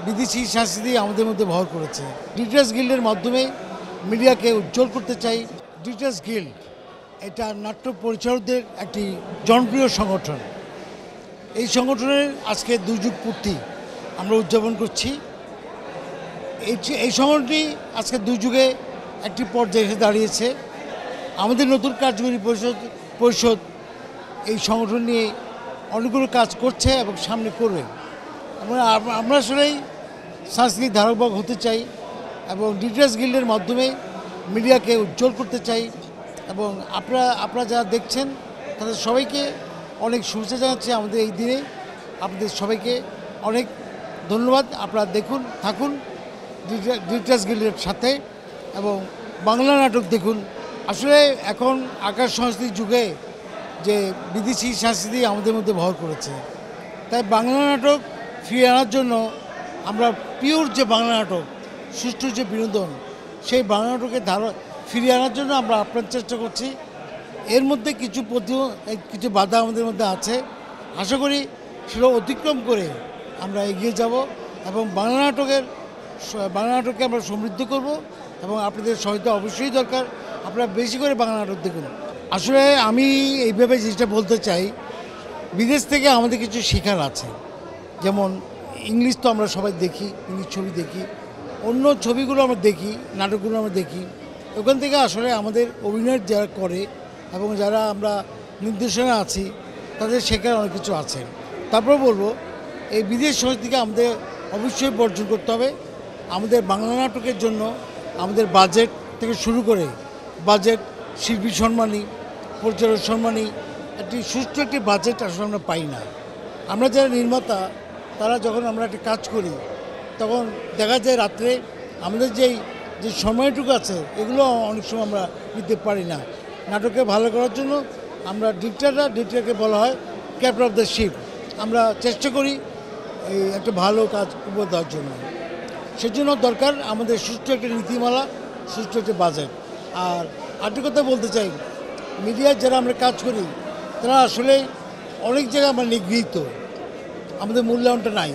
বিদেশি সংস্কৃতি আমাদের মধ্যে ভর করেছে। ডিটেলস গিল্ডের মাধ্যমে মিডিয়াকে উজ্জ্বল করতে চাই। ডিটেলস গিল্ড এটা নাট্য পরিচালকদের একটি জনপ্রিয় সংগঠন। এই সংগঠনের আজকে দুর্যোগ পূর্তি আমরা উদযাপন করছি। এই সংগঠনটি আজকে দুর্যোগে একটি পর্যায়ে এসে দাঁড়িয়েছে। আমাদের নতুন কার্যকরী পরিষদ এই সংগঠন নিয়ে অনেকগুলো কাজ করছে এবং সামনে করবে। আমরা আসলেই সাংস্কৃতিক ধারকবাহক হতে চাই এবং ডিটেলস গিল্ডের মাধ্যমে মিডিয়াকে উজ্জ্বল করতে চাই এবং আপনারা যারা দেখছেন তাদের সবাইকে অনেক শুভেচ্ছা জানাচ্ছি আমাদের এই দিনে। আপনাদের সবাইকে অনেক ধন্যবাদ। আপনারা দেখুন, থাকুন ডিটেলস গিল্ডের সাথে এবং বাংলা নাটক দেখুন। আসলে এখন আকাশ সংস্কৃতির যুগে যে বিদেশি সংস্কৃতি আমাদের মধ্যে ভর করেছে, তাই বাংলা নাটক ফিরিয়ে আনার জন্য আমরা পিওর যে বাংলা নাটক, সুষ্ঠু যে বিনোদন, সেই বাংলা নাটকের ধারা ফিরিয়ে আনার জন্য আমরা আপ্রাণ চেষ্টা করছি। এর মধ্যে কিছু বাধা আমাদের মধ্যে আছে। আশা করি সেটা অতিক্রম করে আমরা এগিয়ে যাব এবং বাংলা নাটককে আমরা সমৃদ্ধ করব এবং আপনাদের সহায়তা অবশ্যই দরকার। আপনারা বেশি করে বাংলা নাটক দেখুন। আসলে আমি এইভাবে জিনিসটা বলতে চাই, বিদেশ থেকে আমাদের কিছু শেখার আছে। যেমন ইংলিশ তো আমরা সবাই দেখি, ইংলিশ ছবি দেখি, অন্য ছবিগুলো আমরা দেখি, নাটকগুলো আমরা দেখি। ওখান থেকে আসলে আমাদের অভিনয় যারা করে এবং যারা আমরা নির্দেশনা আছি তাদের শেখার অনেক কিছু আছে। তারপর বলবো, এই বিদেশ সংস্কৃতিকে আমাদের অবশ্যই বর্জন করতে হবে। আমাদের বাংলা নাটকের জন্য আমাদের বাজেট থেকে শুরু করে শিল্পী সম্মানী, পরিচালক সম্মানী সুষ্ঠু একটি বাজেট আসলে আমরা পাই না। আমরা যারা নির্মাতা তারা যখন আমরা একটা কাজ করি তখন দেখা যায় রাত্রে আমাদের যে সময়টুকু আছে এগুলো অনেক সময় আমরা নিতে পারি না। নাটককে ভালো করার জন্য আমরা ডিরেক্টরকে বলা হয় ক্যাপ্টেন অফ দ্য শিপ। আমরা চেষ্টা করি এই একটা ভালো কাজ উপহার দেওয়ার জন্য। সেজন্য দরকার আমাদের সুষ্ঠু একটা নীতিমালা, সুষ্ঠু একটা বাজেট। আর আরেকটি কথা বলতে চাই, মিডিয়ার যারা আমরা কাজ করি তারা আসলে অনেক জায়গায় আমরা নিগৃহীত, আমাদের মূল্যায়নটা নাই।